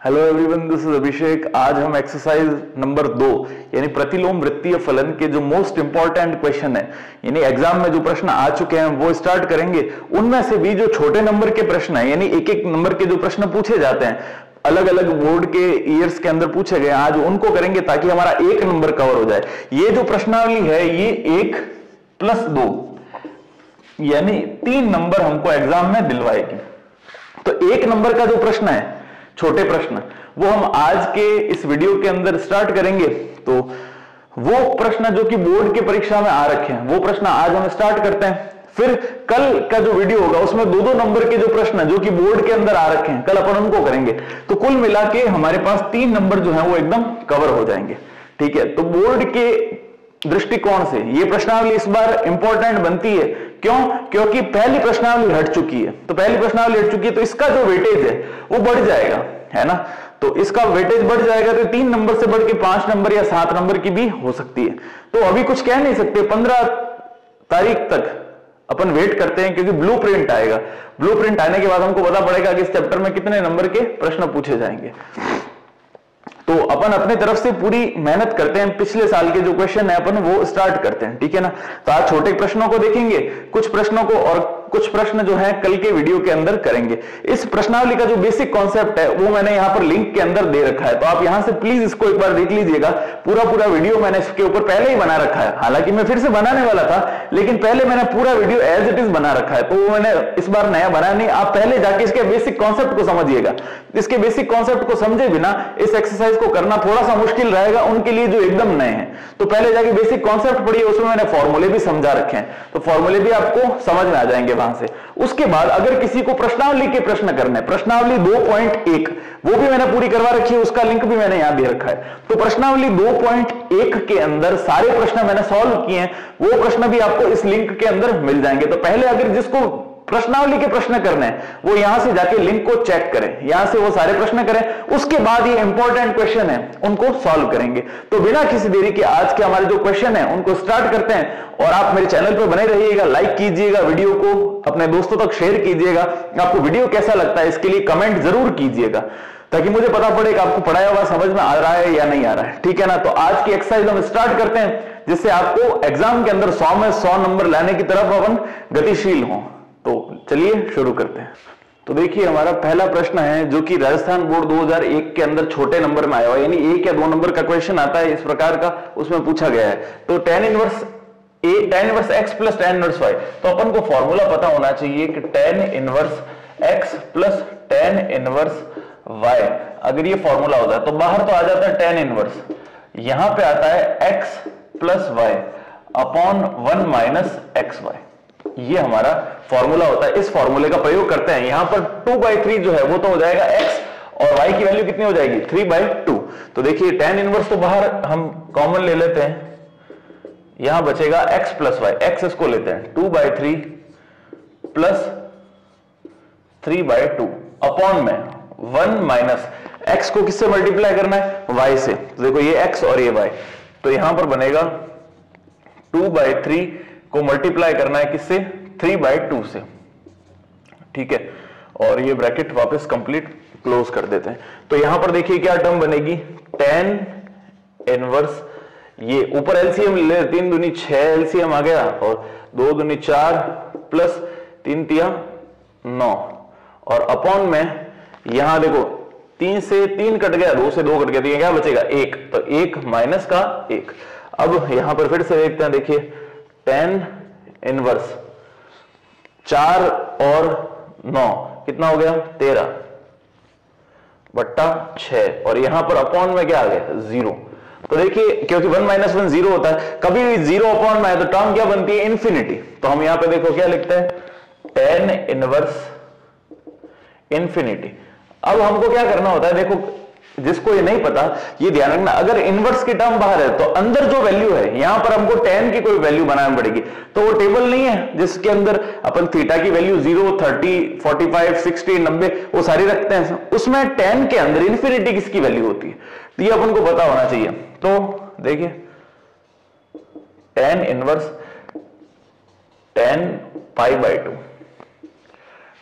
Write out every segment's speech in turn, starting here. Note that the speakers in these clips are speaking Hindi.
हेलो एवरीवन, दिस इज अभिषेक। आज हम एक्सरसाइज नंबर 2 यानी प्रतिलोम वृत्तीय फलन के जो मोस्ट इंपॉर्टेंट क्वेश्चन है, यानी एग्जाम में जो प्रश्न आ चुके हैं वो स्टार्ट करेंगे। उनमें से भी जो छोटे नंबर के प्रश्न है, यानी एक एक नंबर के जो प्रश्न पूछे जाते हैं, अलग अलग बोर्ड के ईयर्स के अंदर पूछे गए, आज उनको करेंगे ताकि हमारा एक नंबर कवर हो जाए। ये जो प्रश्नावली है ये 1 + 2 यानी 3 नंबर हमको एग्जाम में दिलवाएगी। तो एक नंबर का जो प्रश्न है, छोटे प्रश्न, वो हम आज के इस वीडियो के अंदर स्टार्ट करेंगे। तो वो प्रश्न जो कि बोर्ड की परीक्षा में आ रखे हैं वो प्रश्न आज हम स्टार्ट करते हैं। फिर कल का जो वीडियो होगा उसमें 2-2 नंबर के जो प्रश्न जो कि बोर्ड के अंदर आ रखे हैं, कल अपन उनको करेंगे। तो कुल मिला के हमारे पास 3 नंबर जो है वो एकदम कवर हो जाएंगे। ठीक है, तो बोर्ड के दृष्टिकोण से ये प्रश्नावली इस बार इंपॉर्टेंट बनती है। क्यों? क्योंकि पहली प्रश्नावली हट चुकी है। तो पहली प्रश्नावली हट चुकी है तो इसका जो वेटेज है वो बढ़ जाएगा, है ना। तो इसका वेटेज बढ़ जाएगा तो 3 नंबर से बढ़ के 5 नंबर या 7 नंबर की भी हो सकती है। तो अभी कुछ कह नहीं सकते, 15 तारीख तक अपन वेट करते हैं, क्योंकि ब्लूप्रिंट आएगा। ब्लूप्रिंट आने के बाद हमको पता पड़ेगा कि इस चैप्टर में कितने नंबर के प्रश्न पूछे जाएंगे। तो अपन अपने तरफ से पूरी मेहनत करते हैं, पिछले साल के जो क्वेश्चन है अपन वो स्टार्ट करते हैं। ठीक है ना। तो आज छोटे प्रश्नों को देखेंगे, कुछ प्रश्नों को, और कुछ प्रश्न जो है कल के वीडियो के अंदर करेंगे। इस प्रश्नावली का जो बेसिक कॉन्सेप्ट है वो मैंने यहाँ पर लिंक के अंदर दे रखा है, तो आप यहाँ से प्लीज इसको एक बार देख लीजिएगा। पूरा वीडियो मैंने इसके ऊपर पहले ही बना रखा है, हालांकि मैं फिर से बनाने वाला था, लेकिन पहले मैंने पूरा वीडियो एज इट इज बना रखा है, तो वो मैंने इस बार नया बनाया नहीं। आप पहले जाके इसके बेसिक कॉन्सेप्ट को समझिएगा। इसके बेसिक कॉन्सेप्ट को समझे बिना इस एक्सरसाइज को करना थोड़ा सा मुश्किल रहेगा उनके लिए जो एकदम नए हैं। तो पहले जाके बेसिक कॉन्सेप्ट पढ़िए, उसमें मैंने फॉर्मूले भी समझा रखे हैं, तो फॉर्मूले भी आपको समझ में आ जाएंगे वहां से। उसके बाद अगर किसी को प्रश्नावली के प्रश्न करने, प्रश्नावली 2.1 वो भी मैंने पूरी करवा रखी है, उसका लिंक भी मैंने यहां दे रखा है। तो प्रश्नावली 2.1 के अंदर सारे प्रश्न मैंने सॉल्व किए हैं, वो प्रश्न भी आपको इस लिंक के अंदर मिल जाएंगे। तो पहले अगर जिसको प्रश्नावली के प्रश्न करने हैं वो यहां से जाके लिंक को चेक करें, यहां से वो सारे प्रश्न करें, उसके बाद ये इंपॉर्टेंट क्वेश्चन है उनको सॉल्व करेंगे। तो बिना किसी देरी के आज के हमारे जो क्वेश्चन है उनको स्टार्ट करते हैं। और आप मेरे चैनल पर बने रहिएगा, लाइक कीजिएगा, वीडियो को अपने दोस्तों तक शेयर कीजिएगा। आपको वीडियो कैसा लगता है इसके लिए कमेंट जरूर कीजिएगा, ताकि मुझे पता पड़े कि आपको पढ़ाया हुआ समझ में आ रहा है या नहीं आ रहा है। ठीक है ना। तो आज की एक्सरसाइज हम स्टार्ट करते हैं, जिससे आपको एग्जाम के अंदर 100 में 100 नंबर लाने की तरफ अपन गतिशील हों। तो चलिए शुरू करते हैं। तो देखिए हमारा पहला प्रश्न है जो कि राजस्थान बोर्ड 2001 के अंदर छोटे नंबर में आया हुआ, यानी 1 या 2 नंबर का क्वेश्चन आता है इस प्रकार का, उसमें पूछा गया है। तो tan inverse x plus tan inverse y, तो अपन को फॉर्मूला पता होना चाहिए कि tan inverse x plus tan inverse y, अगर ये फॉर्मूला होता है तो बाहर तो आ जाता है tan इनवर्स, यहां पे आता है x plus y upon 1 minus xy, ये हमारा फॉर्मूला होता है। इस फॉर्मूले का प्रयोग करते हैं। यहां पर 2/3 जो है वो तो हो जाएगा x, और y की वैल्यू कितनी हो जाएगी 3/2। तो देखिए tan इनवर्स तो बाहर हम कॉमन ले लेते हैं, यहां बचेगा x प्लस y, x इसको लेते हैं 2/3 प्लस 3/2 अपॉन में 1 माइनस x को किससे मल्टीप्लाई करना है, y से। तो देखो ये x और ये y, तो यहां पर बनेगा 2/3 को मल्टीप्लाई करना है किससे, 3/2 से। ठीक है, और ये ब्रैकेट वापस कंप्लीट क्लोज कर देते हैं। तो यहां पर देखिए क्या टर्म बनेगी, tan इनवर्स, ये ऊपर एलसीएम ले, 3 दूनी 6 एलसीएम आ गया, और 2 दूनी 4 प्लस 3 तिया 9, और अपॉन में यहां देखो 3 से 3 कट गया, 2 से 2 कट गया, तो क्या बचेगा 1, तो 1 माइनस का 1। अब यहां पर फिर से देखते हैं, देखिए tan इनवर्स 4 और 9 कितना हो गया 13 बट्टा 6, और यहां पर अपॉन में क्या आ गया 0। तो देखिए क्योंकि 1 माइनस 1 0 होता है, कभी भी 0 अपॉन में है तो टर्म क्या बनती है इन्फिनिटी। तो हम यहां पे देखो क्या लिखते हैं, tan इनवर्स इन्फिनिटी। अब हमको क्या करना होता है, देखो जिसको ये नहीं पता ये ध्यान रखना, अगर इनवर्स की टर्म बाहर है तो अंदर जो वैल्यू है यहां पर हमको tan की कोई वैल्यू बनानी पड़ेगी। तो वो टेबल नहीं है जिसके अंदर अपन थीटा की वैल्यू 0, 30, 45, 60, 90 वो सारी रखते हैं, उसमें tan के अंदर इन्फिनिटी किसकी वैल्यू होती है, तो ये अपन को पता होना चाहिए। तो देखिए tan इनवर्स tan π/2,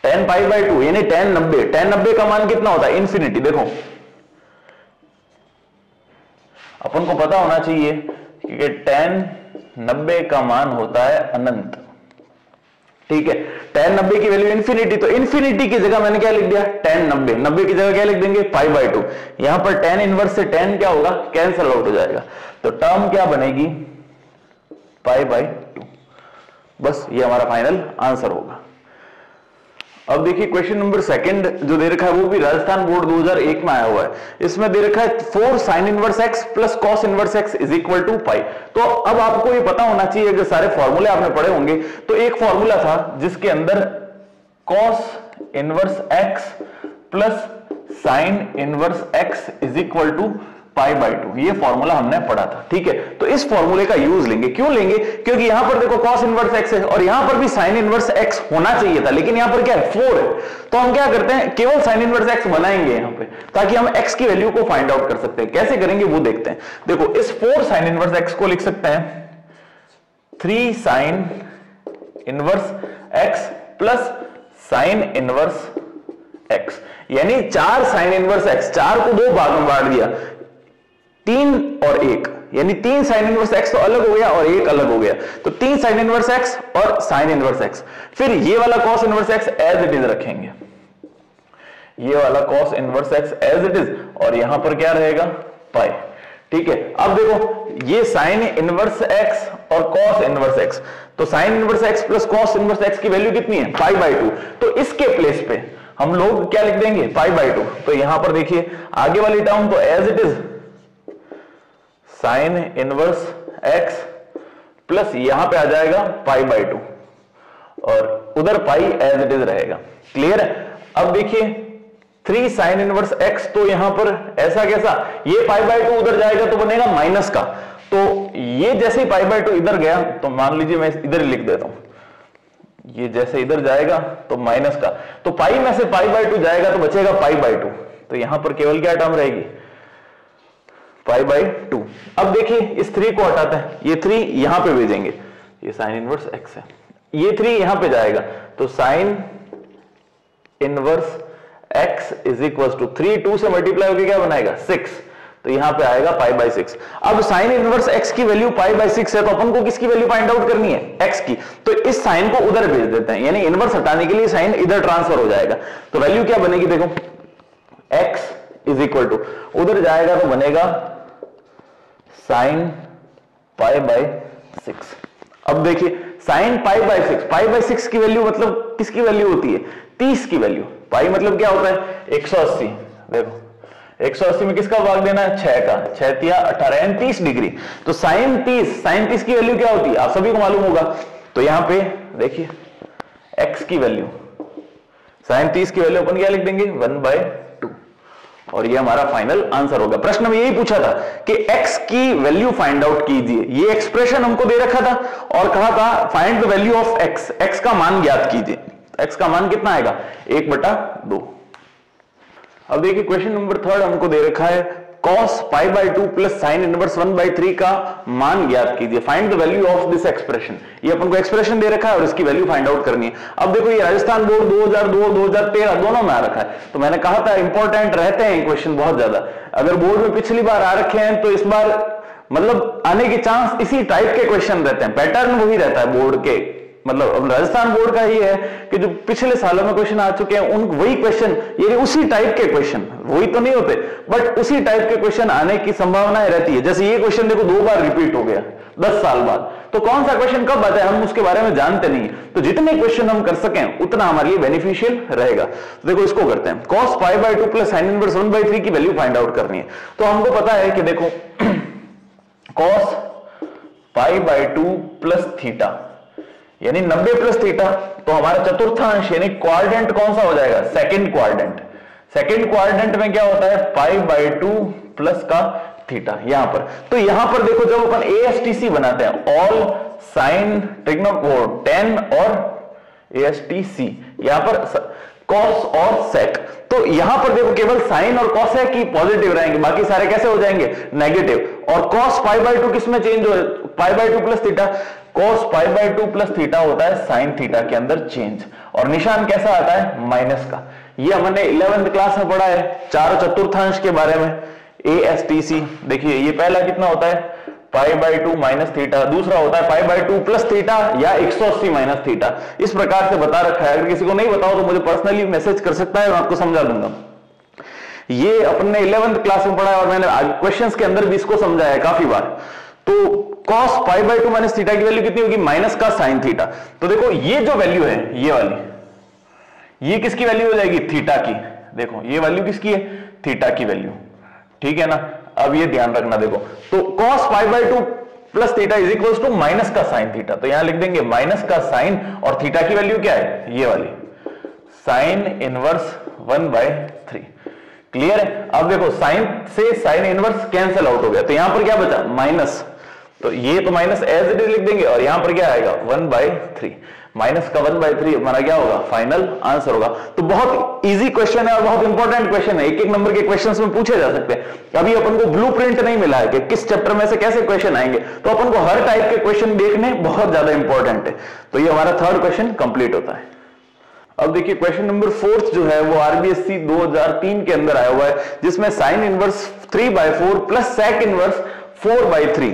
tan π/2 यानी tan 90 का मान कितना होता है इन्फिनिटी। देखो अपन को पता होना चाहिए कि tan 90 का मान होता है अनंत। ठीक है, tan 90 की वैल्यू इंफिनिटी, तो इंफिनिटी की जगह मैंने क्या लिख दिया, tan 90, 90 की जगह क्या लिख देंगे π/2। यहां पर tan इनवर्स से tan क्या होगा, कैंसिल आउट हो जाएगा, तो टर्म क्या बनेगी π/2। बस ये हमारा फाइनल आंसर होगा। अब देखिए क्वेश्चन नंबर सेकंड जो दे रखा है वो भी राजस्थान बोर्ड 2001 में आया हुआ है। इसमें दे रखा है 4 sin inverse x plus cos inverse x is equal to pi. तो अब आपको ये पता होना चाहिए, अगर सारे फॉर्मूले आपने पढ़े होंगे तो एक फॉर्मूला था जिसके अंदर cos inverse x plus sin inverse x is equal to π/2, ये फॉर्मूला हमने पढ़ा था। ठीक है, तो इस फॉर्मूले का यूज लेंगे। क्यों लेंगे, क्योंकि यहां पर देखो cos इनवर्स x है और यहां पर भी sin इनवर्स x होना चाहिए था, लेकिन यहां पर क्या है 4 है, तो हम क्या करते हैं केवल sin इनवर्स x बनाएंगे यहां पे, ताकि हम x की वैल्यू को फाइंड आउट कर सकते हैं। कैसे करेंगे वो देखते हैं। देखो इस 4 sin इनवर्स x को लिख सकते हैं 3 sin inverse x plus sin inverse x, यानी 4 sin इनवर्स x, 4 को 2 भाग में बांट दिया, 3 और 1, यानी 3 sin इनवर्स x तो अलग हो गया और 1 अलग हो गया, तो 3 sin इनवर्स x और sin इनवर्स x। फिर ये वाला cos inverse x as it is रखेंगे, ये वाला cos inverse x as it is, और यहां पर क्या रहेगा पाई। ठीक है, अब देखो ये sin इनवर्स x और cos इनवर्स x, तो sin inverse x plus cos inverse x की वैल्यू कितनी है π/2, तो इसके प्लेस पे हम लोग क्या लिख देंगे π/2। तो यहां पर देखिए आगे वाली टर्म तो as it is sin inverse x plus यहां पे आ जाएगा π/2 और उधर पाई एज इट इज रहेगा। क्लियर है। अब देखिए 3 sin इनवर्स x, तो यहां पर ऐसा कैसा, ये π/2 उधर जाएगा तो बनेगा माइनस का, तो ये जैसे ही π/2 इधर गया तो मान लीजिए मैं इधर ही लिख देता हूं, ये जैसे इधर जाएगा तो माइनस का, तो पाई में से π/2 जाएगा तो बचेगा π/2, तो यहां पर केवल क्या टर्म रहेगी π/2। अब देखिए इस 3 को हटाते हैं, ये 3 यहां पे भेजेंगे, ये sin इनवर्स x है, ये 3 यहां पे जाएगा तो sin inverse x is equal to 3 2 से मल्टीप्लाई होकर क्या बनाएगा 6, तो यहां पे आएगा π/6। अब sin इनवर्स x की वैल्यू π/6 है, तो अपन को किसकी वैल्यू फाइंड आउट करनी है x की, तो इस साइन को उधर भेज देते हैं, यानी इनवर्स हटाने के लिए साइन इधर ट्रांसफर हो जाएगा, तो वैल्यू क्या बनेगी देखो x इज इक्वल टू उधर जाएगा तो बनेगा sin π/6। अब देखिए sin π/6 की वैल्यू मतलब किसकी वैल्यू होती है 30 की वैल्यू, पाई मतलब क्या होता है 180। देखो 180 में किसका भाग देना है 6 का, 6 तिया 18 यानी 30 डिग्री, तो sin 30 की वैल्यू क्या होती है आप सभी को मालूम होगा, तो यहां पे देखिए x की वैल्यू sin 30 की वैल्यू अपन क्या लिख देंगे 1/2, और ये हमारा फाइनल आंसर होगा। प्रश्न में यही पूछा था कि x की वैल्यू फाइंड आउट कीजिए, ये एक्सप्रेशन हमको दे रखा था और कहा था find the value of x का मान ज्ञात कीजिए, x का मान कितना आएगा 1/2। अब देखिए क्वेश्चन नंबर 3 हमको दे रखा है cos π/2 प्लस sin इनवर्स 1/3 का मान ज्ञात कीजिए, find the value of this expression. ये अपन को एक्सप्रेशन दे रखा है और इसकी वैल्यू फाइंड आउट करनी है। अब देखो ये राजस्थान बोर्ड 2002 2013 दोनों में आ रखा है, तो मैंने कहा था इंपॉर्टेंट रहते हैं क्वेश्चन बहुत ज्यादा, अगर बोर्ड में पिछली बार आ रखे हैं तो इस बार मतलब आने के चांस इसी टाइप के क्वेश्चन रहते हैं, पैटर्न वही रहता है बोर्ड के, मतलब राजस्थान बोर्ड का ही है कि जो पिछले सालों में क्वेश्चन आ चुके हैं उन वही क्वेश्चन, ये उसी टाइप के क्वेश्चन, वही तो नहीं होते बट उसी टाइप के क्वेश्चन आने की संभावनाएं रहती है। जैसे ये क्वेश्चन देखो 2 बार रिपीट हो गया 10 साल बाद, तो कौन सा क्वेश्चन कब आता है हम उसके बारे में जानते नहीं, तो जितने क्वेश्चन हम कर सकें उतना हमारे लिए बेनिफिशियल रहेगा। तो देखो इसको करते हैं, cos π/2 प्लस sin इनवर्स 1/3 की वैल्यू फाइंड आउट करनी है। तो हमको पता है कि देखो cos π/2 प्लस थीटा यानी 90 प्लस थीटा, तो हमारा चतुर्थांश यानी क्वाड्रेंट कौन सा हो जाएगा सेकंड क्वाड्रेंट। सेकंड क्वाड्रेंट में क्या होता है π/2 प्लस का थीटा यहां पर, तो यहां पर देखो जब अपन ASTC बनाते हैं ऑल साइन ट्रिग्नोमेट्री tan और ASTC, यहां पर cos और sec, तो यहां पर देखो केवल साइन और cosec ही पॉजिटिव रहेंगे, बाकी सारे कैसे हो जाएंगे नेगेटिव। और cos π/2 किस में चेंज हो π/2 plus theta, cos π/2 plus theta होता है sin थीटा के अंदर चेंज, और निशान कैसा आता है माइनस का। ये हमने 11th क्लास में पढ़ा है 4 चतुर्थांश के बारे में, ASTC, देखिए ये पहला कितना होता है पाई बाई 2 माइनस थीटा, दूसरा होता है पाई बाई 2 प्लस थीटा या 180 माइनस थीटा। इस प्रकार से बता रखा है। अगर किसी को नहीं बताओ तो मुझे पर्सनली मैसेज कर सकता है, मैं आपको समझा दूंगा। ये अपन ने 11th क्लास में पढ़ा है और मैंने क्वेश्चंस के अंदर भी इसको समझाया है काफी बार। तो cos pi by 2 minus theta की वैल्यू कितनी होगी, माइनस का साइन थीटा। तो देखो ये जो वैल्यू है ये वाली, ये किसकी वैल्यू हो जाएगी, थीटा की। देखो ये वैल्यू किसकी है, थीटा की वैल्यू, ठीक है ना। अब ये ध्यान रखना, देखो तो cos pi by 2 plus theta is equal to minus का साइन थीटा। तो यहां लिख देंगे माइनस का साइन, और थीटा की वैल्यू क्या है, ये वाली साइन इनवर्स 1/3। क्लियर है। अब देखो साइन से साइन इनवर्स कैंसिल आउट हो गया, तो यहां पर क्या बचा, माइनस। तो ये तो माइनस एज इट इज लिख देंगे, और यहां पर क्या आएगा 1/3। माइनस का 1/3 हमारा क्या होगा, फाइनल आंसर होगा। तो बहुत इजी क्वेश्चन है और बहुत इंपॉर्टेंट क्वेश्चन है, एक एक नंबर के क्वेश्चंस में पूछे जा सकते हैं। अभी अपन को ब्लूप्रिंट नहीं मिला है कि किस चैप्टर में से कैसे क्वेश्चन आएंगे, तो अपन को हर टाइप के क्वेश्चन देखने बहुत ज्यादा इंपॉर्टेंट है। तो ये हमारा थर्ड क्वेश्चन कंप्लीट होता है। अब देखिए क्वेश्चन नंबर 4 जो है वो आरबीएससी 2003 के अंदर आया हुआ है, जिसमें sine inverse 3/4 plus sec inverse 4/3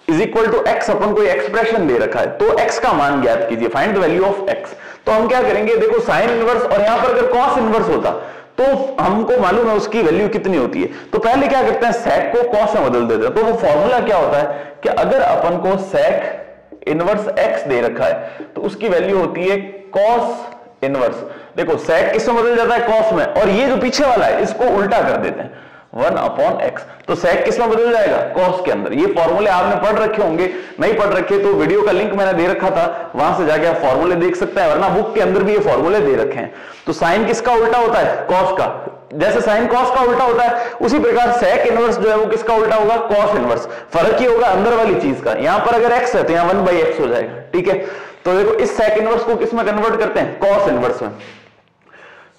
is equal to x. अपन को एक्सप्रेशन दे रखा है, तो एक्स का मान ज्ञात कीजिए, find the value of x. तो हम क्या करेंगे, देखो साइन इनवर्स और यहां पर अगर कॉस इनवर्स होता तो हमको मालूम है उसकी वैल्यू कितनी होती है। तो पहले क्या करते हैं, सेक को कॉस में बदल देते हैं। तो वो फॉर्मूला क्या होता है कि अगर अपन को सेक इनवर्स एक्स दे रखा है तो उसकी वैल्यू होती है कॉस इनवर्स। देखो सेक किसमें बदल जाता है, कॉस में, और ये जो पीछे वाला है इसको उल्टा कर देते हैं 1/x। तो सेक किसमें बदल जाएगा, कॉस के अंदर। ये फॉर्मूले आपने पढ़ रखे होंगे, नहीं पढ़ रखे तो वीडियो का लिंक मैंने दे रखा था, वहां से जाके आप फॉर्मूले देख सकते हैं, वरना बुक के अंदर भी ये फॉर्मूले दे रखे हैं। तो साइन किसका उल्टा होता है, कॉस का। जैसे साइन कॉस का उल्टा होता है, उसी प्रकार सेक इनवर्स जो है वो किसका उल्टा होगा, कॉस इनवर्स। फर्क ही होगा अंदर वाली चीज का। यहां पर अगर x है तो यहां 1/x हो जाएगा, ठीक है। तो देखो इस सेक इनवर्स को किस में कन्वर्ट करते हैं, कॉस इनवर्स में।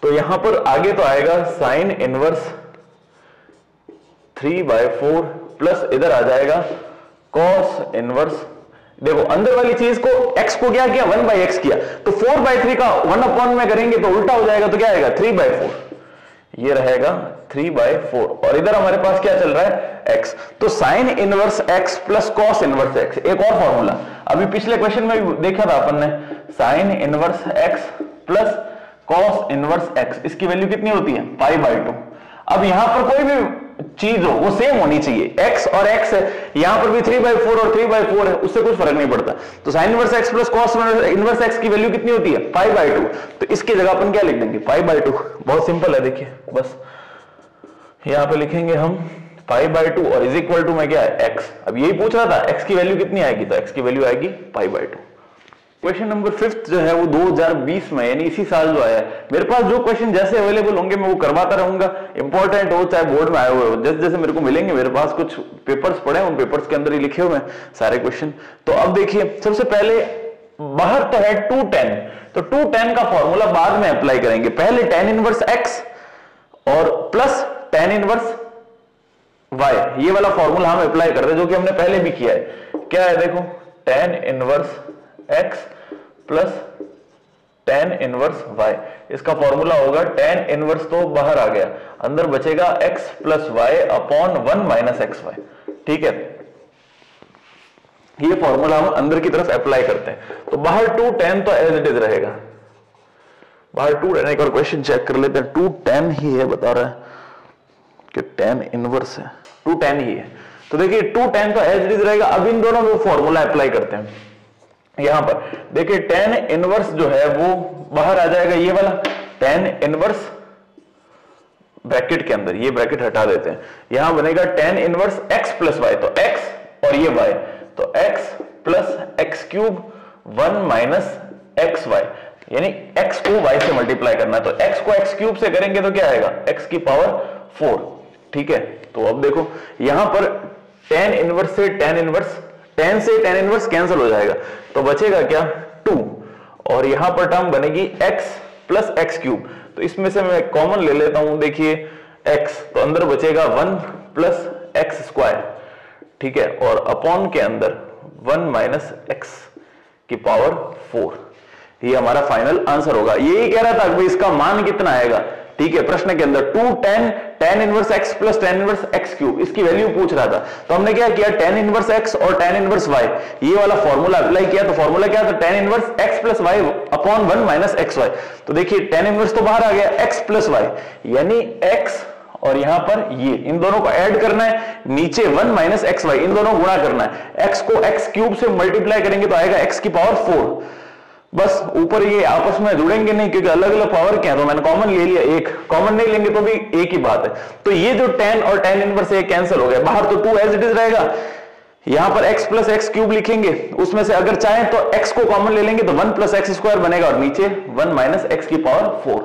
तो यहां पर आगे तो आएगा साइन इनवर्स 3/4 प्लस इधर आ जाएगा कॉस इनवर्स। देखो अंदर वाली चीज को x को क्या किया, 1/x किया, तो 4/3 का 1 में करेंगे तो उल्टा हो जाएगा, तो क्या आएगा 3/4। ये रहेगा 3/4, और इधर हमारे पास क्या चल रहा है, x। तो sine inverse x plus cos inverse x। एक और फॉर्मूला अभी पिछले क्वेश्चन में भी देखा था अपन ने, sine inverse x plus cos inverse x, इसकी वैल्यू कितनी होती है, पाई/2। अब यहां पर कोई भी चीज हो वो सेम होनी चाहिए, x और x है, यहां पर भी 3/4 और 3/4 है, उससे कुछ फर्क नहीं पड़ता। तो sine inverse x plus cos inverse x की वैल्यू कितनी होती है, पाई/2। तो इसकी जगह अपन क्या लिख देंगे, पाई/2। बहुत सिंपल है, देखिए बस यहां पे लिखेंगे हम पाई/2 और इज इक्वल टू में क्या है, x। अब यही पूछ रहा था x की वैल्यू कितनी आएगी, तो x की वैल्यू आएगी पाई/2। क्वेश्चन नंबर 5 जो है वो 2020 में यानी इसी साल जो आया है। मेरे पास जो क्वेश्चन जैसे अवेलेबल होंगे मैं वो करवाता रहूंगा, इंपॉर्टेंट हो चाहे बोर्ड में आए हुए हो, जैसे जैसे मेरे को मिलेंगे। मेरे पास कुछ पेपर्स पड़े हैं, उन पेपर्स के अंदर ही लिखे हुए हैं सारे क्वेश्चन। तो अब देखिए सबसे पहले बाहर तो है 2tan, तो 2tan का फॉर्मूला बाद में अप्लाई करेंगे। पहले tan इनवर्स x और प्लस tan इनवर्स y, ये वाला फॉर्मूला हम अप्लाई कर रहे हैं जो कि हमने पहले भी किया है। क्या है, देखो tan inverse x plus tan inverse y, इसका फॉर्मूला होगा tan इनवर्स तो बाहर आ गया, अंदर बचेगा x plus y upon 1 minus xy, ठीक है। ये फॉर्मूला हम अंदर की तरफ अप्लाई करते हैं। तो बाहर 2tan तो एज इट इज रहेगा, बाहर 2tan। एक और क्वेश्चन चेक कर लेते हैं, 2tan ही है, बता रहा है कि tan इनवर्स है, 2tan ही है। तो देखिए 2tan तो एज इट इज रहेगा। अब इन दोनों में फॉर्मूला अप्लाई करते हैं। यहां पर देखिए tan इनवर्स जो है वो बाहर आ जाएगा, ये वाला tan इनवर्स ब्रैकेट के अंदर, ये ब्रैकेट हटा देते हैं, यहां बनेगा tan inverse x plus y। तो x और ये y, तो x plus x cube 1 minus xy, यानी x को y से मल्टीप्लाई करना है। तो x को x क्यूब से करेंगे तो क्या आएगा, x की पावर 4, ठीक है। तो अब देखो यहां पर tan इनवर्स से tan इनवर्स, tan से tan इनवर्स कैंसिल हो जाएगा, तो बचेगा क्या 2, और यहां पर टर्म बनेगी x प्लस x क्यूब। तो इसमें से मैं कॉमन ले लेता हूं, देखिए x, तो अंदर बचेगा 1 प्लस एक्स स्क्वायर, ठीक है, और अपॉन के अंदर 1 माइनस x की पावर 4। ये हमारा फाइनल आंसर होगा। यही कह रहा था कि इसका मान कितना आएगा, ठीक है, प्रश्न के अंदर 2 tan inverse x plus tan inverse x cube, इसकी वैल्यू पूछ रहा था। तो हमने क्या किया, tan इनवर्स x और tan इनवर्स y ये वाला फॉर्मूला अप्लाई किया। तो फॉर्मूला क्या था, tan inverse x plus y upon 1 minus xy। तो देखिए tan इनवर्स तो बाहर आ गया, x प्लस y यानी x और यहां पर ये इन दोनों को ऐड करना है, नीचे 1 माइनस xy इन दोनों गुणा करना है। x को x क्यूब से मल्टीप्लाई करेंगे तो आएगा x की पावर 4। बस ऊपर ये आपस में जुड़ेंगे नहीं क्योंकि अलग अलग पावर क्या है, तो मैंने कॉमन ले लिया, एक कॉमन नहीं लेंगे तो भी एक ही बात है। तो ये जो tan और tan इनवर्स ये कैंसिल हो गया, बाहर तो 2 एज इट इज रहेगा, यहां पर x प्लस एक्स क्यूब लिखेंगे, उसमें से अगर चाहें तो x को कॉमन ले लेंगे तो 1 प्लस एक्स स्क्वायर बनेगा और नीचे 1 माइनस एक्स की पावर 4।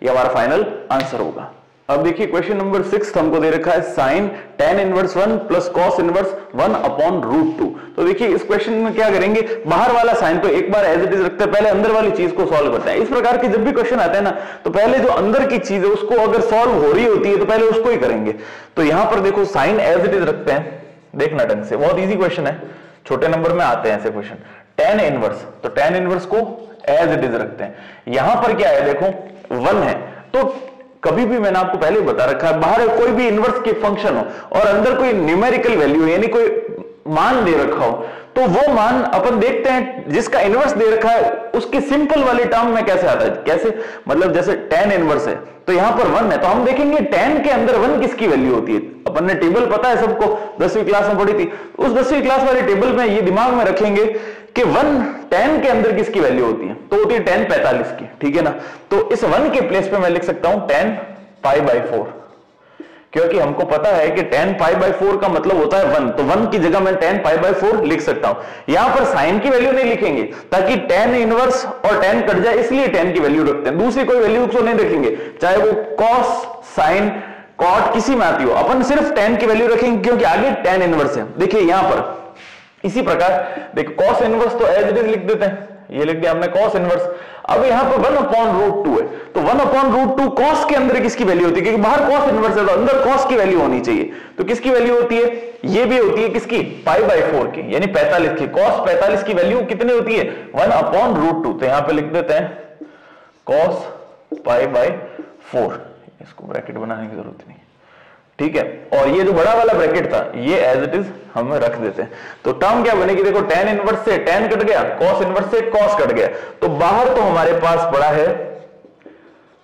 ये हमारा फाइनल आंसर होगा। अब देखिए क्वेश्चन नंबर 6 हमको दे रखा है sine tan inverse 1 plus cos inverse 1 upon root 2। तो देखिए इस क्वेश्चन में क्या करेंगे, बाहर वाला साइन तो एक बार एज इट इज रखते हैं, पहले अंदर वाली चीज को सॉल्व करते हैं। इस प्रकार के जब भी क्वेश्चन आते हैं ना, तो पहले जो अंदर की चीज है उसको अगर सॉल्व हो रही होती है तो पहले उसको ही करेंगे। तो यहां पर देखो साइन एज इट इज रखते हैं, देखना ढंग से, बहुत इजी क्वेश्चन है, छोटे नंबर में आते हैं ऐसे क्वेश्चन। tan इनवर्स, तो tan इनवर्स को एज इट इज रखते हैं। यहां पर क्या है, देखो 1 है, तो कभी भी मैंने आपको पहले बता रखा है, बाहर कोई भी इनवर्स के फंक्शन हो और अंदर कोई न्यूमेरिकल वैल्यू यानी कोई मान दे रखा हो, तो वो मान अपन देखते हैं जिसका इनवर्स दे रखा है उसकी सिंपल वाली टर्म में कैसे आता है। कैसे, मतलब जैसे tan इनवर्स है तो यहां पर 1 है, तो हम देखेंगे tan के अंदर 1 किसकी वैल्यू होती है। अपन ने टेबल पता है सबको, 10वीं क्लास में पढ़ी थी, उस 10वीं क्लास वाली टेबल में ये दिमाग में रखेंगे कि 1 tan के अंदर किसकी वैल्यू होती है, तो होती है tan 45 की, ठीक है ना। तो इस 1 के प्लेस पे मैं लिख सकता हूं tan पाई बाई 4, क्योंकि हमको पता है कि tan पाई बाई 4 का मतलब होता है 1, तो 1 की जगह मैं tan पाई बाई 4 लिख सकता हूं। यहां पर साइन की वैल्यू नहीं लिखेंगे ताकि tan इनवर्स और tan कट जाए, इसलिए tan की वैल्यू रखते हैं, दूसरी कोई वैल्यू उसको नहीं रखेंगे, चाहे वो cos साइन कॉट किसी में आती हो, अपन सिर्फ tan की वैल्यू रखेंगे क्योंकि आगे tan इनवर्स है। देखिए यहां पर इसी प्रकार देखो cos इनवर्स तो एज इट इज लिख देते हैं, ये लिख दिया हमने cos इनवर्स। अब यहां पर 1 अपॉन रूट 2 है, तो 1 अपॉन रूट 2 cos के अंदर किसकी वैल्यू होती है, क्योंकि बाहर cos इनवर्स है तो अंदर cos की वैल्यू होनी चाहिए, तो किसकी वैल्यू होती है, ये भी होती है किसकी, पाई बाई 4 की, यानी 45 की। cos 45 की वैल्यू कितनी होती है, 1 अपॉन रूट 2, तो यहां पे लिख देते हैं cos पाई बाई 4, इसको ब्रैकेट बनाने की जरूरत नहीं, ठीक है। और ये जो बड़ा वाला ब्रैकेट था ये एज इट इज हम रख देते हैं। तो टर्म क्या बनेगी, देखो tan इनवर्स से tan कट गया, cos इनवर्स से cos कट गया, तो बाहर तो हमारे पास पड़ा है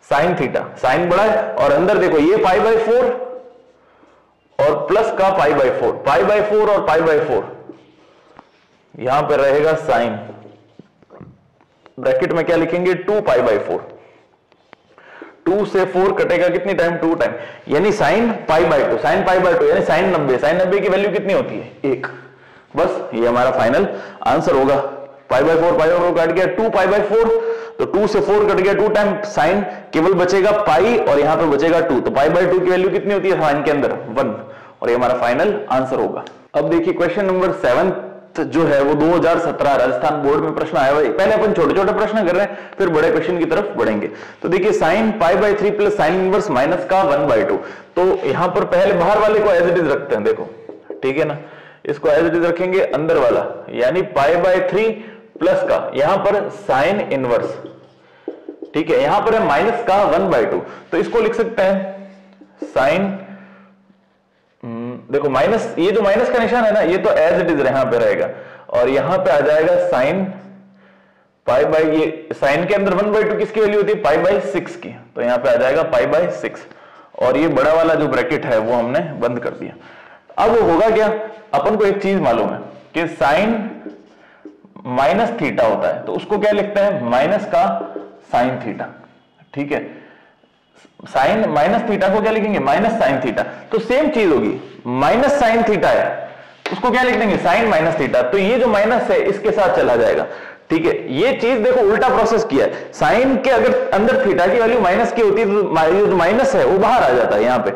sin थीटा, sin बड़ा है, और अंदर देखो ये पाई बाई 4 और प्लस का पाई बाई 4, पाई बाई 4 और पाई बाई 4, यहां पर रहेगा sin, ब्रैकेट में क्या लिखेंगे 2 पाई बाई 4, 2 से 4 कटेगा कितनी टाइम, 2 टाइम, यानी sine pi by 2, sine pi by 2 यानी साइन 90, साइन 90 की वैल्यू कितनी होती है 1। बस ये हमारा फाइनल आंसर होगा। पाई बाई 4 पाई बाई 4 काट गया, 2 पाई बाई 4, तो 2 से 4 कट गया 2 टाइम, साइन केवल बचेगा पाई और यहां पे बचेगा 2, तो पाई बाई 2 की वैल्यू कितनी होती है साइन के अंदर 1, और ये हमारा फाइनल आंसर होगा। अब देखिए क्वेश्चन नंबर 7 जो है वो 2017 राजस्थान बोर्ड में प्रश्न आया हुआ है। पहले अपन छोटे छोटे प्रश्न कर रहे हैं, फिर बड़े क्वेश्चन की तरफ बढ़ेंगे। तो देखिए sine pi by 3 plus sine inverse minus का 1/2, तो यहां पर पहले बाहर वाले को एज इट इज रखते हैं, देखो ठीक है ना, इसको एज इट इज रखेंगे अंदर वाला, यानी पाई बाई 3 प्लस का यहां पर साइन इनवर्स, ठीक है, यहां पर है माइनस का 1/2, तो इसको लिख सकते हैं साइन, देखो माइनस, ये जो माइनस का निशान है ना ये तो एज इट इज यहां पे रहेगा, और यहां पे आ जाएगा साइन पाई बाई, ये साइन के अंदर 1/2 किसकी वैल्यू होती है पाई बाई 6 की, तो यहां पे आ जाएगा पाई बाई 6, और ये बड़ा वाला जो ब्रैकेट है वो हमने बंद कर दिया। अब होगा क्या, अपन को एक चीज मालूम है कि साइन माइनस थीटा होता है, तो उसको क्या लिखते हैं माइनस का साइन थीटा, ठीक है, साइन माइनस थीटा को क्या लिखेंगे माइनस साइन थीटा, तो सेम चीज होगी, माइनस साइन थीटा है उसको क्या लिख देंगे साइन माइनस थीटा, तो ये जो माइनस है इसके साथ चला जाएगा, ठीक है। ये चीज देखो उल्टा प्रोसेस किया है, साइन के अगर अंदर थीटा की वैल्यू माइनस की होती है तो जो माइनस है वो बाहर आ जाता है यहां पे।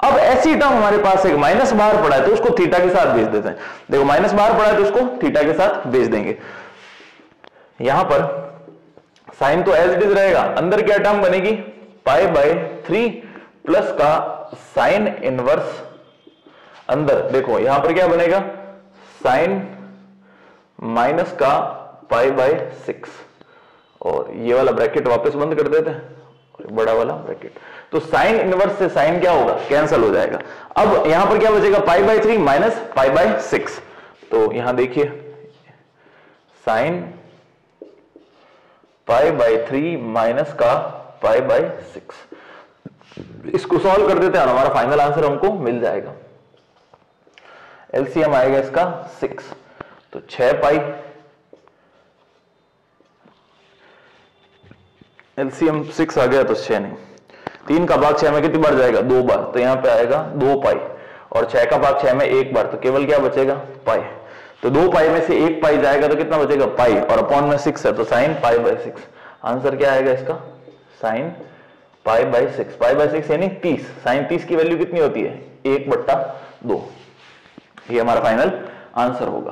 अब ऐसी टर्म हमारे पास एक माइनस बाहर पड़ा है तो उसको थीटा के साथ भेज देते हैं, देखो माइनस बाहर पड़ा है तो उसको थीटा के साथ भेज देंगे। यहां पर साइन तो एज इट इज रहेगा, अंदर क्या टर्म बनेगी पाई बाई 3 प्लस का साइन इनवर्स, अंदर देखो यहां पर क्या बनेगा साइन माइनस का पाई बाई 6, और ये वाला ब्रैकेट वापस बंद कर देते हैं, और बड़ा वाला ब्रैकेट। तो साइन इनवर्स से साइन क्या होगा, कैंसिल हो जाएगा। अब यहां पर क्या बचेगा, pi by 3 minus pi by 6। तो यहां देखिए साइन पाई बाई 3 माइनस का पाई बाई 6, इसको सॉल्व कर देते हैं और हमारा फाइनल आंसर हमको मिल जाएगा। एलसीएम आएगा इसका 6, तो 6 पाई, एलसीएम 6 आ गया तो 6 नहीं, 3 का भाग 6 में कितनी बार जाएगा, 2 बार, तो यहां पे आएगा 2 पाई, और 6 का भाग 6 में 1 बार, तो केवल क्या बचेगा, पाई। तो 2 पाई में से 1 पाई जाएगा तो कितना बचेगा, पाई, और अपॉन में 6 है तो साइन पाई बाई 6। आंसर क्या आएगा इसका, sine pi by 6। Pi by 6 यानी 30। साइन 30 की वैल्यू कितनी होती है, 1/2। ये हमारा फाइनल आंसर होगा।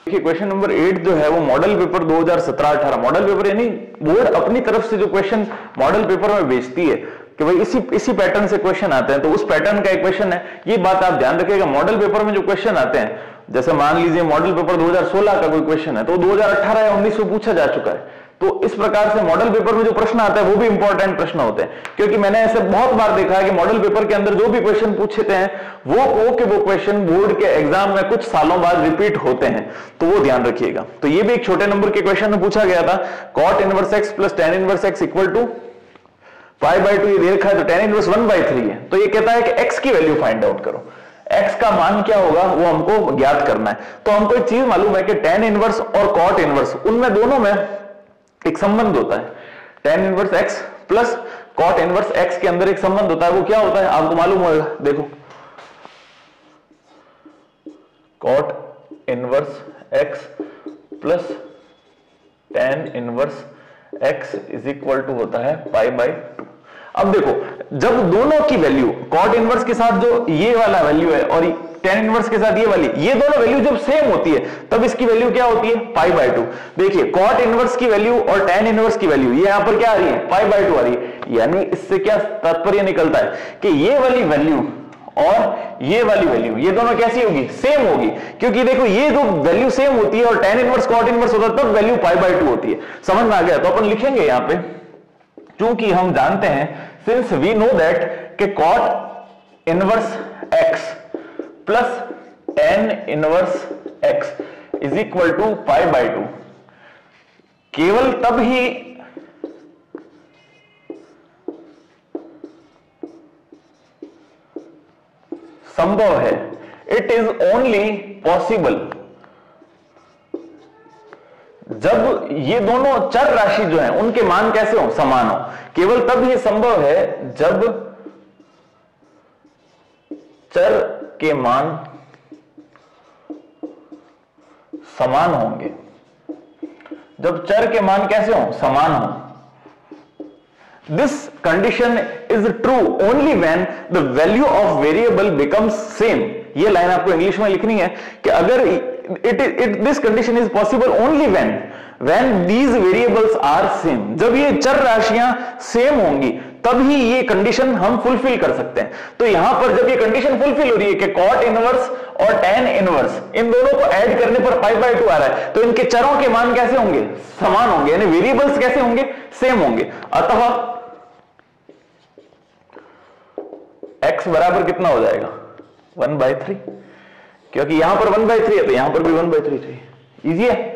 देखिए क्वेश्चन नंबर 8 जो है वो मॉडल पेपर 2017-18, मॉडल पेपर यानी बोर्ड अपनी तरफ से जो क्वेश्चन मॉडल पेपर में भेजती है कि भाई इसी पैटर्न से क्वेश्चन आते हैं, तो उस पैटर्न का एक क्वेश्चन है। ये बात आप ध्यान रखिएगा, मॉडल पेपर में जो क्वेश्चन आते हैं, जैसे मान लीजिए मॉडल पेपर 2016 का कोई क्वेश्चन है तो 2018 या 19 में पूछा जा चुका है। तो इस प्रकार से मॉडल पेपर में जो प्रश्न आता है वो भी इंपॉर्टेंट प्रश्न होते हैं, क्योंकि मैंने ऐसे बहुत बार देखा है कि मॉडल पेपर के अंदर जो भी क्वेश्चन पूछते हैं वो क्वेश्चन बोर्ड के एग्जाम में कुछ सालों बाद रिपीट होते हैं, तो वो ध्यान रखिएगा। तो ये भी एक छोटे नंबर के क्वेश्चन में पूछा गया था, cot inverse x plus tan inverse x equal to pi by 2, ये दे रखा है, तो tan इनवर्स 1/3 है। तो ये कहता है कि x की वैल्यू फाइंड आउट करो, x का मान क्या होगा वो हमको ज्ञात करना है। तो हमको एक चीज मालूम है कि tan इनवर्स और cot इनवर्स, उनमें दोनों में एक संबंध होता है। tan inverse x plus cot inverse x के अंदर एक संबंध होता है, वो क्या होता है आपको मालूम होगा। देखो cot inverse x plus tan inverse x is equal to होता है पाई बाई 2। अब देखो जब दोनों की वैल्यू cot इनवर्स के साथ जो ये वाला वैल्यू है और tan इनवर्स के साथ ये वाली, ये दोनों वैल्यू जब सेम होती है तब इसकी वैल्यू क्या होती है, पाई बाई 2। देखिए cot इनवर्स की वैल्यू और tan इनवर्स की वैल्यू ये यहां पर क्या आ रही है, पाई बाई 2 आ रही है। यानी इससे क्या तात्पर्य निकलता है कि ये वाली वैल्यू और ये वाली वैल्यू ये दोनों कैसी होगी, सेम होगी। क्योंकि देखो ये जो वैल्यू सेम होती है और tan इनवर्स cot इनवर्स होता है तब वैल्यू पाई बाई 2 होती है। समझ में आ गया। तो अपन लिखेंगे यहां पे, क्योंकि हम जानते हैं सिंस वी नो दैट कि cot inverse x plus tan inverse x is equal to pi by 2, केवल तब ही संभव है, इट इज ओनली पॉसिबल, जब ये दोनों चर राशि जो है उनके मान कैसे हो, समान हो। केवल तब ये संभव है जब चर के मान समान होंगे, जब चर के मान कैसे हो, समान हो। This condition is true only when the value of variable becomes same। ये लाइन आपको इंग्लिश में लिखनी है कि अगर this condition is possible only when these variables are same। जब ये चर राशियां सेम होंगी तभी ये कंडीशन हम फुलफिल कर सकते हैं। तो यहां पर जब ये कंडीशन फुलफिल हो रही है कि cot इनवर्स और tan इनवर्स इन दोनों को ऐड करने पर पाई बाई 2 आ रहा है, तो इनके चरों के मान कैसे होंगे, समान होंगे, यानी वेरिएबल्स कैसे होंगे, सेम होंगे। अतः x बराबर कितना हो जाएगा, 1/3, क्योंकि यहां पर 1/3 है तो यहां पर भी 1/3 चाहिए। इजी है।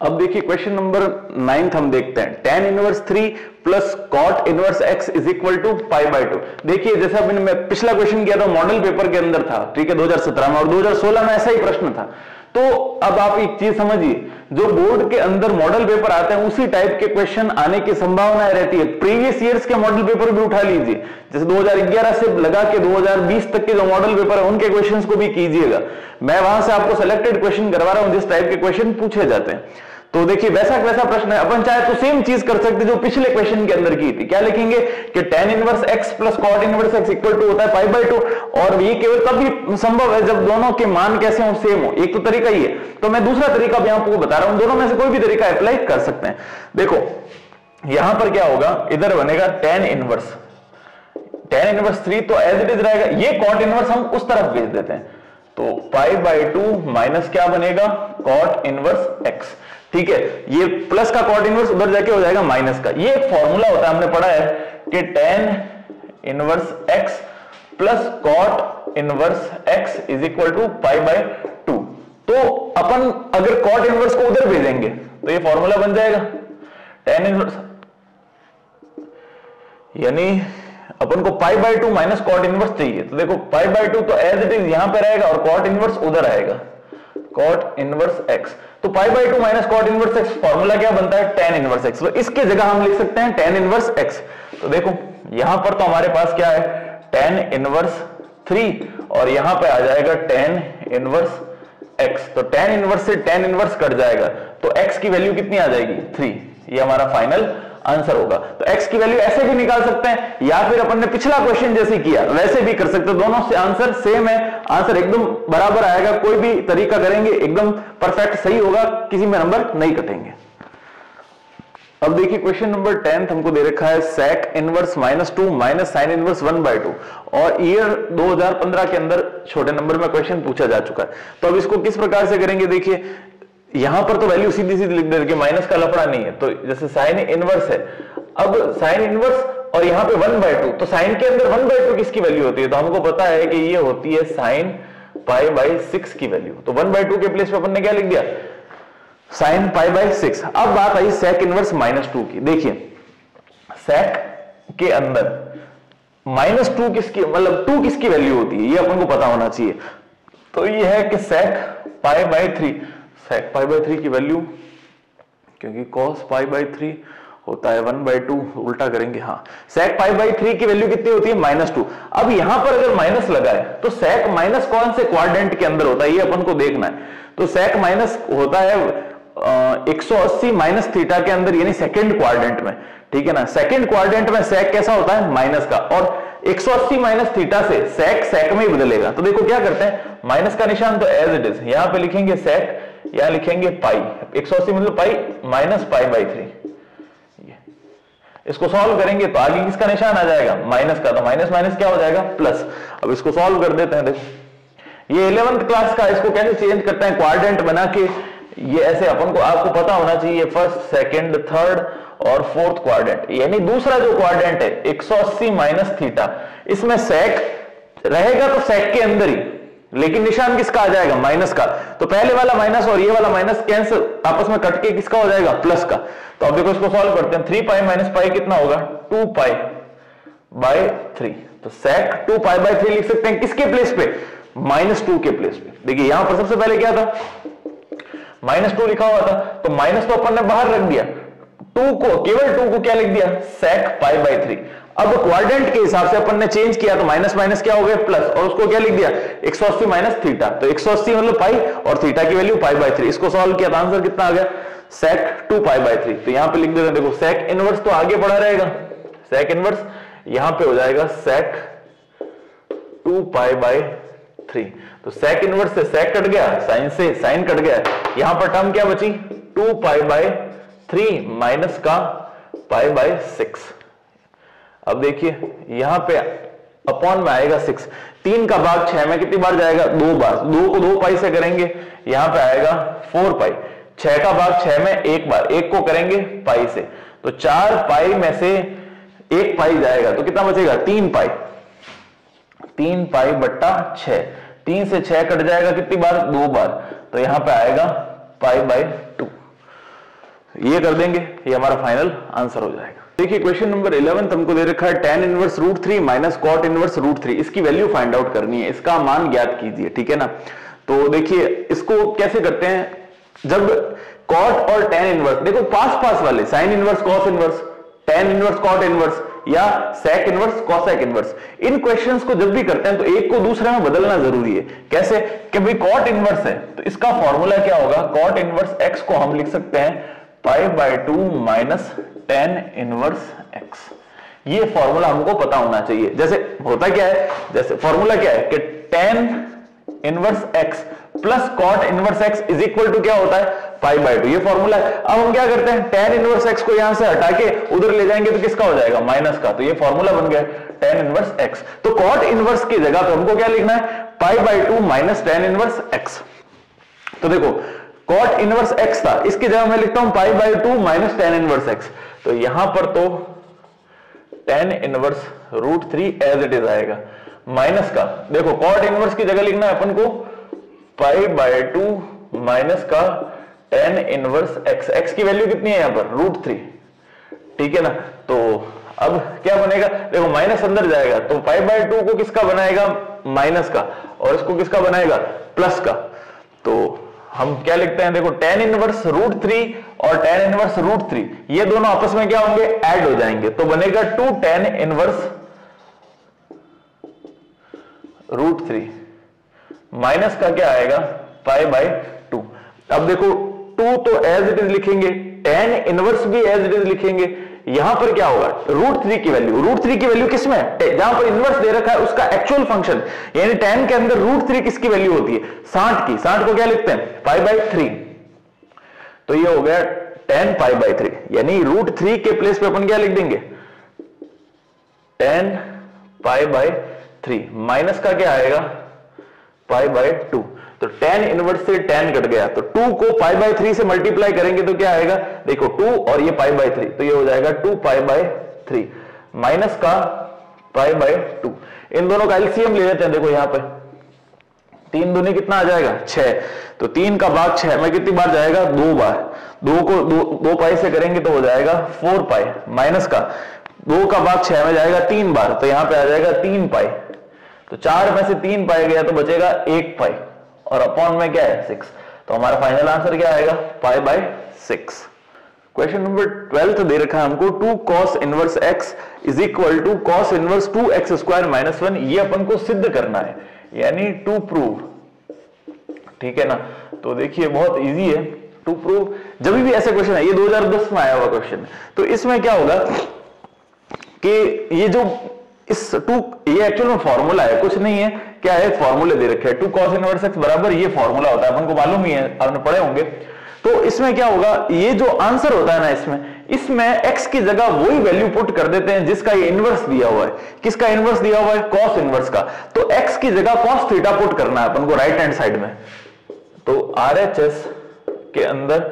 अब देखिए क्वेश्चन नंबर 9 हम देखते हैं, tan inverse 3 plus cot inverse x is equal to pi by 2। देखिए जैसा मैंने पिछला क्वेश्चन किया था मॉडल पेपर के अंदर था, ठीक है, 2017 में, और 2016 में ऐसा ही प्रश्न था। तो अब आप एक चीज समझिए, जो बोर्ड के अंदर मॉडल पेपर आते हैं उसी टाइप के क्वेश्चन आने की संभावनाएं रहती है। प्रीवियस ईयर्स के मॉडल पेपर भी उठा लीजिए, जैसे 2011 से लगा के 2020 तक के जो मॉडल पेपर है उनके क्वेश्चंस को भी कीजिएगा। मैं वहां से आपको सिलेक्टेड क्वेश्चन करवा रहा हूं जिस टाइप के क्वेश्चन पूछे जाते हैं। तो देखिए वैसा प्रश्न है, अपन चाहे तो सेम चीज कर सकते जो पिछले क्वेश्चन के अंदर की थी। क्या लिखेंगे कि tan inverse x plus cot inverse x equal to होता है पाई बाई 2, और ये केवल तभी संभव है जब दोनों के मान कैसे हो, सेम हो। एक तो तरीका ये है, तो मैं दूसरा तरीका भी आपको बता रहा हूं, दोनों में से कोई भी तरीका अप्लाई कर सकते हैं। देखो यहां पर क्या होगा, इधर बनेगा tan इनवर्स 3 तो एज इट इज रहेगा, ये cot इनवर्स हम उस तरफ भेज देते हैं, तो पाई बाई 2 माइनस क्या बनेगा, cot इनवर्स x। ठीक है, ये प्लस का कॉट इनवर्स उधर जाके हो जाएगा माइनस का। ये एक फॉर्मूला होता है, हमने पढ़ा है कि tan inverse x plus cot inverse x is equal to pi by 2। तो अपन अगर कॉट इनवर्स को उधर भेजेंगे तो ये फॉर्मूला बन जाएगा tan इनवर्स, यानी अपन को pi by 2 minus cot inverse चाहिए। तो देखो पाई बाय 2 तो एज इट इज यहां पे रहेगा और कॉट इनवर्स उधर आएगा, कॉट इनवर्स x। तो pi by 2 minus cot inverse x formula क्या बनता है, tan इनवर्स x। तो इसके जगह हम लिख सकते हैं tan इनवर्स x। तो देखो यहां पर तो हमारे पास क्या है, tan इनवर्स 3 और यहां पे आ जाएगा tan इनवर्स x। तो tan इनवर्स से tan इनवर्स कट जाएगा तो x की वैल्यू कितनी आ जाएगी, 3। ये हमारा फाइनल आंसर होगा। तो x की वैल्यू ऐसे भी निकाल सकते हैं या फिर अपन ने पिछला क्वेश्चन जैसे किया वैसे भी कर सकते हैं, दोनों से आंसर सेम है, आंसर एकदम बराबर आएगा। कोई भी तरीका करेंगे एकदम परफेक्ट सही होगा, किसी में नंबर नहीं कटेंगे। अब देखिए क्वेश्चन नंबर 10 हमको दे रखा है sec inverse -2 minus sine inverse 1/2 और ईयर 2015 के अंदर छोटे नंबर में क्वेश्चन पूछा जा चुका है। तो अब इसको किस प्रकार से करेंगे, देखिए यहां पर तो वैल्यू सीधी सीधी लिख देंगे, माइनस का लफड़ा नहीं है। तो जैसे साइन इनवर्स है, अब साइन इनवर्स और यहां पे 1/2, तो साइन के अंदर 1/2 किसकी वैल्यू होती है, तो हमको पता है कि ये होती है साइन पाई बाय 6 की वैल्यू। तो 1/2 के प्लेस पे अपन ने क्या लिख दिया, साइन पाई बाय 6। अब बात आई सेक इनवर्स -2 की। देखिए सेक के अंदर -2 किसकी, मतलब 2 किसकी वैल्यू होती है, ये अपन को पता होना चाहिए। तो ये है कि सेक pi by 3, sec pi by 3 की वैल्यू, क्योंकि cos पाई बाय 3 होता है 1/2, उल्टा करेंगे, हाँ सेक पाई बाय 3 की वैल्यू कितनी होती है, -2। अब यहां पर अगर माइनस लगा है तो सेक माइनस कौन से क्वाड्रेंट के अंदर होता है, ये अपन को देखना है। तो सेक माइनस होता है 180 माइनस थीटा के अंदर, यानी सेकंड क्वाड्रेंट में, ठीक है ना। सेकंड क्वाड्रेंट में सेक कैसा होता है, माइनस का, और 180 माइनस थीटा से सेक सेक में ही बदलेगा। तो देखो क्या करते हैं, माइनस का निशान तो एज इट इज, यहां पे लिखेंगे सेक, यहां लिखेंगे पाई, 180 मतलब पाई माइनस पाई बाय 3। इसको सॉल्व करेंगे तो आगे किसका निशान आ जाएगा, माइनस का, तो माइनस माइनस क्या हो जाएगा, प्लस। अब इसको सॉल्व कर देते हैं। देखो ये 11th क्लास का, इसको कैसे चेंज करते हैं, क्वाड्रेंट बना के, ये ऐसे अपन को, आपको पता होना चाहिए फर्स्ट, सेकंड, थर्ड और फोर्थ क्वाड्रेंट, यानी दूसरा जो क्वाड्रेंट है 180 माइनस थीटा, इसमें सेक रहेगा तो सेक के अंदर ही, लेकिन निशान किसका आ जाएगा, माइनस का। तो पहले वाला माइनस और ये वाला माइनस कैंसिल, आपस में कट के किसका हो जाएगा, प्लस का। तो अब देखो इसको सॉल्व करते हैं, 3 पाई माइनस पाई कितना होगा, 2 पाई बाय 3। तो सेक 2 पाई बाय 3 लिख सकते हैं किसके प्लेस पे, -2 के प्लेस पे। देखिए यहां पर सबसे पहले क्या था, -2 लिखा हुआ था, तो माइनस तो अपन ने बाहर रख दिया, 2 को, केवल 2 को क्या लिख दिया, सेक पाई बाय 3। अब क्वाड्रेंट के हिसाब से अपन ने चेंज किया तो माइनस माइनस क्या हो गया, प्लस, और उसको क्या लिख दिया, 180 माइनस थीटा। तो 180 मतलब पाई और थीटा की वैल्यू पाई बाय 3। इसको सॉल्व किया तो आंसर कितना आ गया, सेक 2 पाई बाय 3। तो यहां पे लिख देते हैं, देखो सेक इनवर्स तो आगे बढ़ा रहेगा, सेक इनवर्स यहां पे हो जाएगा सेक 2 पाई बाय 3। तो सेक इनवर्स से सेक कट गया, साइन से साइन कट गया, यहां पर टर्म क्या बची, 2 पाई बाय 3 माइनस का पाई बाय 6। अब देखिए यहां पे अपॉन में आएगा 6, 3 का भाग 6 में कितनी बार जाएगा, 2 बार, 2 को 2 पाई से करेंगे, यहां पे आएगा 4 पाई, 6 का भाग 6 में 1 बार, 1 को करेंगे पाई से, तो 4 पाई में से 1 पाई जाएगा, तो कितना बचेगा, 3 पाई, 3 पाई बट्टा 6, 3 से 6 कट जाएगा कितनी बार, 2 बार, तो यहां पे आएगा पाई बाय 2। ये कर देंगे, ये हमारा फाइनल आंसर हो जाएगा। देखिए क्वेश्चन नंबर 11 हमको दे रखा है tan inverse √3 minus cot inverse √3, इसकी वैल्यू फाइंड आउट करनी है, इसका मान ज्ञात कीजिए, ठीक है ना। तो देखिए इसको कैसे करते हैं, जब cot और tan इनवर्स, देखो पास वाले sine inverse cos inverse, tan inverse cot inverse या sec इनवर्स cosec इनवर्स, इन क्वेश्चंस को जब भी करते हैं तो एक को दूसरे में बदलना जरूरी है। कैसे कि भाई cot इनवर्स है तो इसका फॉर्मूला क्या होगा, cot इनवर्स x को हम लिख सकते हैं पाई by 2 minus tan inverse x। ये फॉर्मूला हमको पता होना चाहिए। जैसे होता क्या है, जैसे फॉर्मूला क्या है कि tan inverse x plus cot inverse x is equal to क्या होता है, पाई बाय 2, ये फॉर्मूला है। अब हम क्या करते हैं, tan इनवर्स x को यहां से हटा के उधर ले जाएंगे तो किसका हो जाएगा, माइनस का, तो ये फॉर्मूला बन गया tan इनवर्स x। तो cot इनवर्स की जगह पे हमको क्या लिखना है, पाई by 2 minus tan inverse x। तो देखो कॉट इनवर्स एक्स था, इसकी जगह मैं लिखता हूं pi by 2 minus tan inverse x. तो यहां पर तो tan inverse root 3 as it is आएगा, माइनस का देखो कॉट इनवर्स की जगह लिखना है अपन को पाई बाय 2 माइनस का टेन इनवर्स एक्स। एक्स की वैल्यू कितनी है यहां पर रूट 3, ठीक है ना। तो अब क्या बनेगा, देखो माइनस अंदर जाएगा तो पाई बाय 2 को किसका बनाएगा, माइनस का, और इसको किसका बनाएगा, प्लस का। तो हम क्या लिखते हैं, देखो टेन इनवर्स रूट 3 और टेन इनवर्स रूट 3 ये दोनों आपस में क्या होंगे, ऐड हो जाएंगे, तो बनेगा 2 टेन इनवर्स रूट 3 माइनस का क्या आएगा पाई बाय 2। अब देखो 2 तो एज इट इज लिखेंगे, टेन इनवर्स भी एज इट इज लिखेंगे। यहां पर क्या होगा, रूट 3 की वैल्यू किसमें है, जहां पर इनवर्स दे रखा है उसका एक्चुअल फंक्शन, यानी टेन के अंदर रूट 3 किसकी वैल्यू होती है, 60 की। 60 को क्या लिखते हैं, पाई बाय 3। तो ये हो गया 10 पाई बाय 3, यानी रूट 3 के प्लेस पे अपन क्या लिख देंगे, 10 पाई बाय 3 माइनस का क्या आएगा, पाई बाय 2। तो 10 इनवर्स से 10 कट गया, तो 2 को पाई बाय 3 से मल्टीप्लाई करेंगे तो क्या आएगा, देखो 2 और ये पाई बाय 3, तो ये हो जाएगा 2 पाई बाय 3 माइनस का पाई बाय 2। इन दोनों का एलसीएम ले लेते हैं, देखो यहां पे 3 दूनी कितना आ जाएगा 6, तो 3 का भाग 6 में कितनी बार जाएगा, 2 बार। 2 को 2 पाई से करेंगे तो हो जाएगा 4 पाई माइनस का 2 का भाग 6 में जाएगा 3 बार, तो यहां पे आ जाएगा 3 पाई। तो 4 में से 3 पाई गया तो बचेगा 1 पाई, और अपॉन में क्या है 6। तो हमारा फाइनल आंसर क्या आएगा, पाई बाय 6। क्वेश्चन नंबर 12 दे रखा है हमको 2 cos inverse x is equal to cos inverse 2x square minus 1। ये अपन को सिद्ध करना है, यानी टू प्रूव, ठीक है ना। तो देखिए बहुत इजी है टू प्रूव, जब भी ऐसे क्वेश्चन है, ये 2010 में आया हुआ क्वेश्चन है, तो इसमें क्या होगा कि ये जो इस ये एक्चुअल में फॉर्मूला है, कुछ नहीं है, क्या है, फॉर्मूले दे रखे हैं 2 cos इनवर्स x बराबर ये फॉर्मूला होता है, अपन को मालूम ही है, आपने पढ़े होंगे। तो इसमें क्या होगा, ये जो आंसर होता है ना, इसमें x की जगह वही वैल्यू पुट कर देते हैं जिसका ये इनवर्स दिया हुआ है। किसका इनवर्स दिया हुआ है, cos इनवर्स का। तो x की जगह cos थीटा पुट करना है अपन को राइट हैंड साइड में। तो RHS के अंदर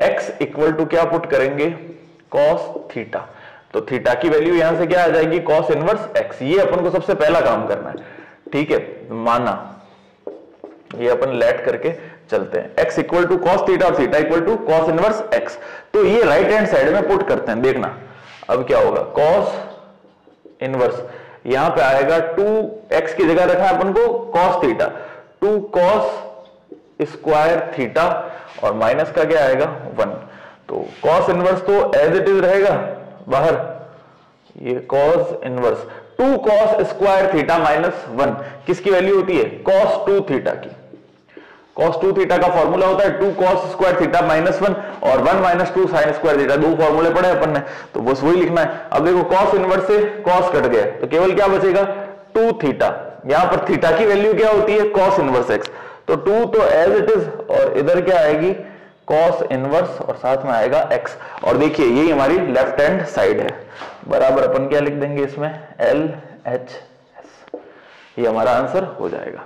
x इक्वल टू क्या पुट करेंगे, cos थीटा। तो थीटा की वैल्यू यहां से क्या आ जाएगी, cos इनवर्स x। ये अपन को सबसे पहला काम करना है, ठीक है, माना ये अपन लेट करके चलते हैं, x equal to cos theta और theta equal to cos inverse x। तो ये राइट हैंड साइड में पुट करते हैं, देखना अब क्या होगा, cos इनवर्स यहां पे आएगा 2x की जगह रखा है अपन को cos theta, 2 cos square theta, और माइनस का क्या आएगा 1। तो cos इनवर्स तो एज इट इज रहेगा बाहर, ये cos inverse 2 cos square theta minus 1 किसकी वैल्यू होती है, cos 2 थीटा की। cos 2 थीटा का फॉर्मूला होता है 2 cos स्क्वायर थीटा माइनस 1 और 1 माइनस 2 sin स्क्वायर थीटा। दो फॉर्मूले पढ़े अपन ने, तो बस वही लिखना है। अब देखो cos इनवर्स से cos कट गया, तो केवल क्या बचेगा 2 थीटा। यहां पर थीटा की वैल्यू क्या होती है, cos इनवर्स x। तो 2 तो एज इट इज, और इधर क्या आएगी cos इनवर्स, और साथ में आएगा x। और देखिए यही हमारी लेफ्ट हैंड साइड है, बराबर अपन क्या लिख देंगे इसमें LHS। ये हमारा आंसर हो जाएगा।